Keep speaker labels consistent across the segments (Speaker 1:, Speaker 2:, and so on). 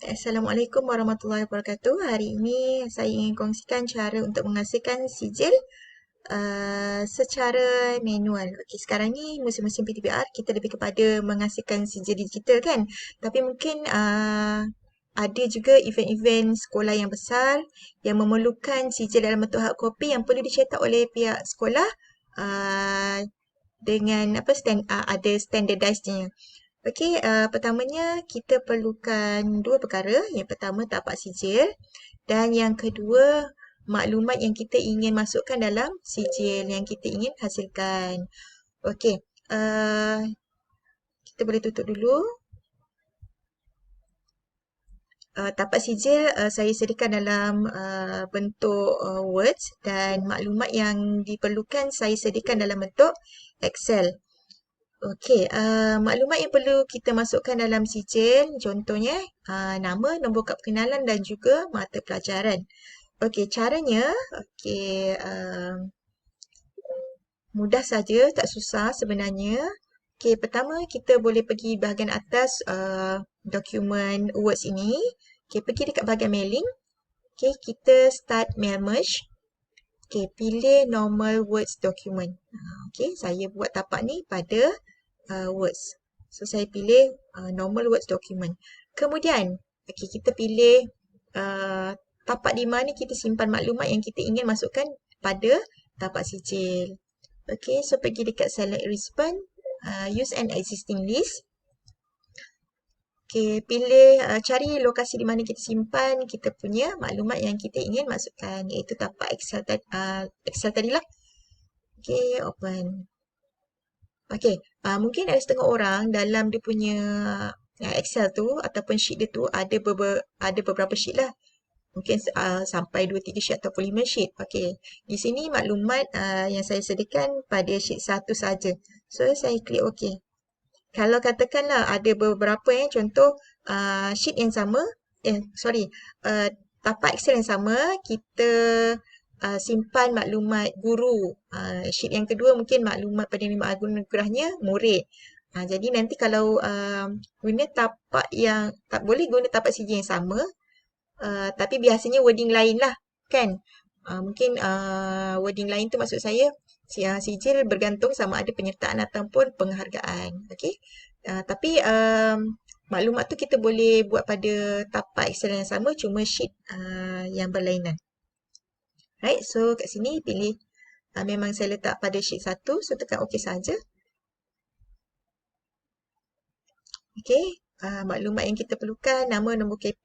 Speaker 1: Assalamualaikum warahmatullahi wabarakatuh. Hari ini saya ingin kongsikan cara untuk menghasilkan sijil secara manual. Okey, sekarang ni musim-musim PTBR kita lebih kepada menghasilkan sijil digital kan. Tapi mungkin ada juga event-event sekolah yang besar yang memerlukan sijil dalam bentuk hard copy yang perlu dicetak oleh pihak sekolah uh, dengan ada standardized-nya. Okey, pertamanya kita perlukan dua perkara. Yang pertama tapak sijil dan yang kedua maklumat yang kita ingin masukkan dalam sijil yang kita ingin hasilkan. Okey, kita boleh tutup dulu. Tapak sijil saya sediakan dalam bentuk words dan maklumat yang diperlukan saya sediakan dalam bentuk Excel. Okey, maklumat yang perlu kita masukkan dalam sijil, contohnya nama, nombor kad pengenalan dan juga mata pelajaran. Okey, caranya, mudah saja, tak susah sebenarnya. Okey, pertama kita boleh pergi bahagian atas dokumen Words ini. Okey, pergi dekat bahagian mailing. Okey, kita start mail merge. Okey, pilih normal words document. Okey, saya buat tapak ni pada words. So, saya pilih normal words document. Kemudian, okay, kita pilih tapak di mana kita simpan maklumat yang kita ingin masukkan pada tapak sijil. Okay, so pergi dekat select respond, use an existing list. Okay, pilih cari lokasi di mana kita simpan kita punya maklumat yang kita ingin masukkan, iaitu tapak Excel tadi lah. Okay, open. Okay, mungkin ada setengah orang dalam dia punya Excel tu ataupun sheet dia tu ada beberapa sheet lah. Mungkin sampai 2-3 sheet ataupun 5 sheet. Okay, di sini maklumat yang saya sediakan pada sheet 1 saja. So, saya klik OK. Kalau katakanlah ada beberapa contoh sheet yang sama, tapak Excel yang sama, kita simpan maklumat guru. Sheet yang kedua mungkin maklumat penerima anugerahnya murid. Jadi nanti kalau guna tapak yang, tak boleh guna tapak sijil yang sama, tapi biasanya wording lain lah kan. Mungkin wording lain tu maksud saya sijil bergantung sama ada penyertaan ataupun penghargaan. Okay? Tapi maklumat tu kita boleh buat pada tapak Excel yang sama, cuma sheet yang berlainan. Right, so kat sini pilih memang saya letak pada sheet 1, so tekan OK saja. Okay, maklumat yang kita perlukan, nama, nombor KP,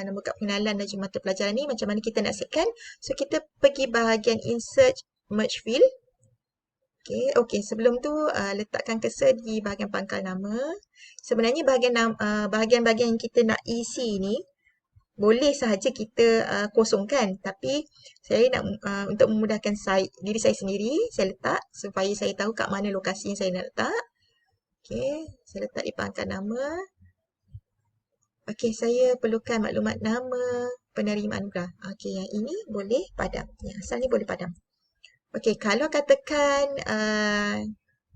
Speaker 1: nombor kad pengenalan dan juga mata pelajaran ni macam mana kita nak setkan. So kita pergi bahagian insert merge field. Okay, sebelum tu letakkan cursor di bahagian pangkal nama. Sebenarnya bahagian-bahagian yang kita nak isi ni boleh sahaja kita kosongkan, tapi saya nak untuk memudahkan diri saya sendiri, saya letak supaya saya tahu kat mana lokasi yang saya nak letak. Okey, saya letak di pangkal nama. Okey, saya perlukan maklumat nama penerima anugerah. Okey, yang ini boleh padam. Yang asal ni boleh padam. Okey, kalau katakan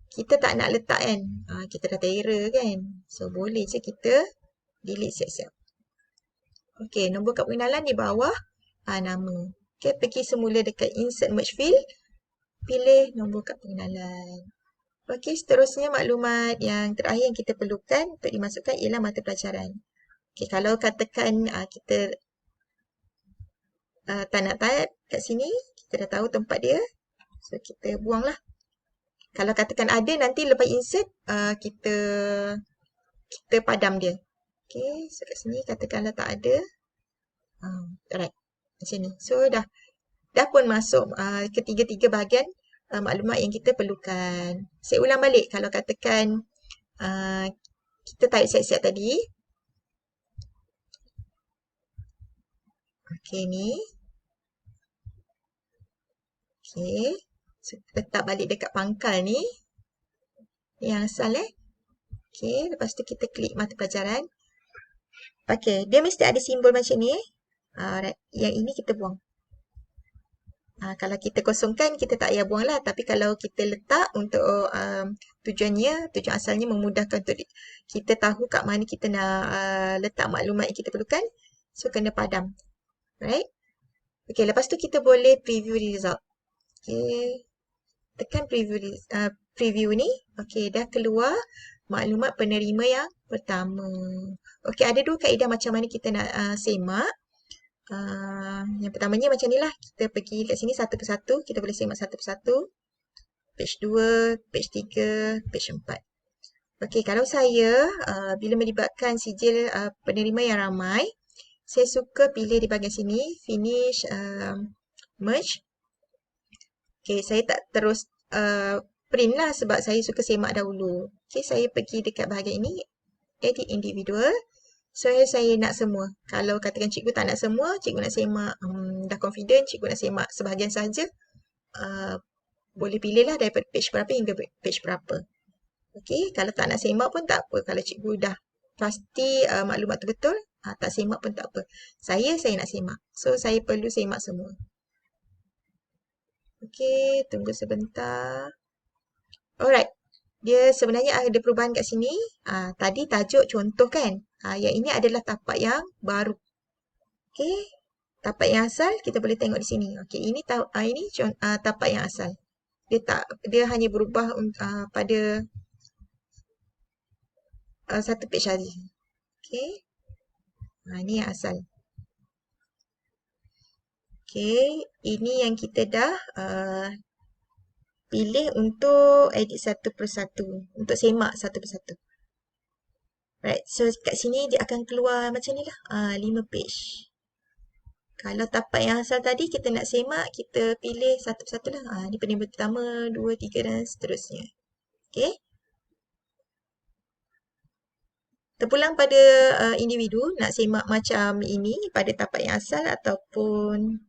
Speaker 1: kita tak nak letak kan, kita dah error kan. So, boleh je kita delete siap-siap. Okey, nombor kad pengenalan di bawah nama. Okey, pergi semula dekat insert merge field. Pilih nombor kad pengenalan. Okey, seterusnya maklumat yang terakhir yang kita perlukan untuk dimasukkan ialah mata pelajaran. Okey, kalau katakan kita tak nak type kat sini, kita dah tahu tempat dia. So, kita buanglah. Kalau katakan ada, nanti lepas insert, kita padam dia. Okey, so kat sini katakanlah tak ada. Alright, macam ni. So, dah pun masuk ketiga-tiga bahagian maklumat yang kita perlukan. Saya ulang balik kalau katakan kita type siap-siap tadi. Okey, ni. Okey, so, letak balik dekat pangkal ni. Yang asal Okey, lepas tu kita klik mata pelajaran. Okey, dia mesti ada simbol macam ni. Alright, yang ini kita buang. Kalau kita kosongkan, kita tak payah buang lah. Tapi kalau kita letak untuk tujuan asalnya memudahkan untuk kita tahu kat mana kita nak letak maklumat yang kita perlukan. So, kena padam. Right? Okay, lepas tu kita boleh preview result. Okay, tekan preview ni. Okay, dah keluar maklumat penerima yang pertama. Okay, ada dua kaedah macam mana kita nak semak. Yang pertamanya macam ni lah. Kita pergi kat sini satu persatu. Kita boleh semak satu persatu. Page 2, page 3, page 4. Okey, kalau saya bila melibatkan sijil penerima yang ramai, saya suka pilih di bahagian sini, finish, merge. Okey, saya tak terus print lah sebab saya suka semak dahulu. Okey, saya pergi dekat bahagian ini, edit individual. So, saya nak semua. Kalau katakan cikgu tak nak semua, cikgu nak semak, dah confident, cikgu nak semak sebahagian sahaja, boleh pilih lah daripada page berapa hingga page berapa. Okey, kalau tak nak semak pun tak apa. Kalau cikgu dah pasti maklumat tu betul, tak semak pun tak apa. Saya nak semak. So, saya perlu semak semua. Okey, tunggu sebentar. Alright. Dia sebenarnya ada perubahan kat sini. Tadi tajuk contoh kan. Yang ini adalah tapak yang baru. Okey. Tapak yang asal kita boleh tengok di sini. Okey, ini tapak yang asal. Dia hanya berubah pada satu page saja. Okey. Ini yang asal. Okey, ini yang kita dah pilih untuk edit satu persatu, untuk semak satu persatu. Right, so kat sini dia akan keluar macam ni lah, 5 page. Kalau tapak yang asal tadi kita nak semak, kita pilih satu persatu lah. Ni penerima pertama, 2, 3 dan seterusnya. Okey. Terpulang pada individu nak semak macam ini pada tapak yang asal ataupun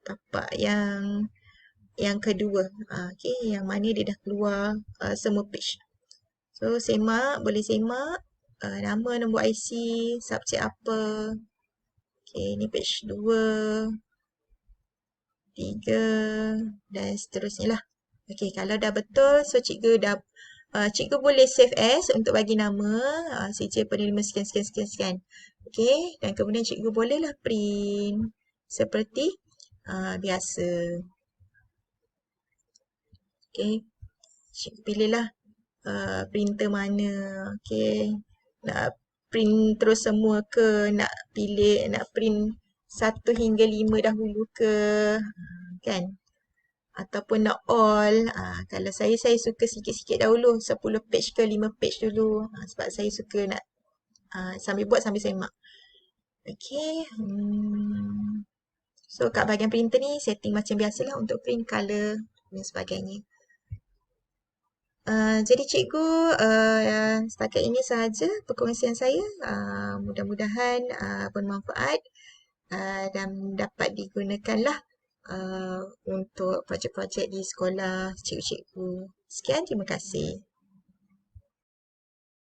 Speaker 1: tapak yang kedua. Okey, yang mana dia dah keluar semua page. So, boleh semak nama, nombor IC, subjek apa. Okey, ni page 2, 3 dan seterusnya lah. Okey, kalau dah betul, so cikgu boleh save as untuk bagi nama sijil penerima sekian, sekian, sekian, sekian. Okey, dan kemudian cikgu bolehlah print seperti biasa. Okey, cikgu pilihlah printer mana. Okey, nak print terus semua ke, nak print 1 hingga 5 dahulu ke, kan? Ataupun nak all. Kalau saya suka sikit-sikit dahulu, 10 page ke 5 page dulu. Sebab saya suka nak sambil buat sambil semak. Okey. So, kat bahagian printer ni, setting macam biasalah untuk print colour dan sebagainya. Jadi cikgu, setakat ini sahaja perkongsian saya. Mudah-mudahan bermanfaat dan dapat digunakanlah untuk projek-projek di sekolah cikgu-cikgu. Sekian, terima kasih.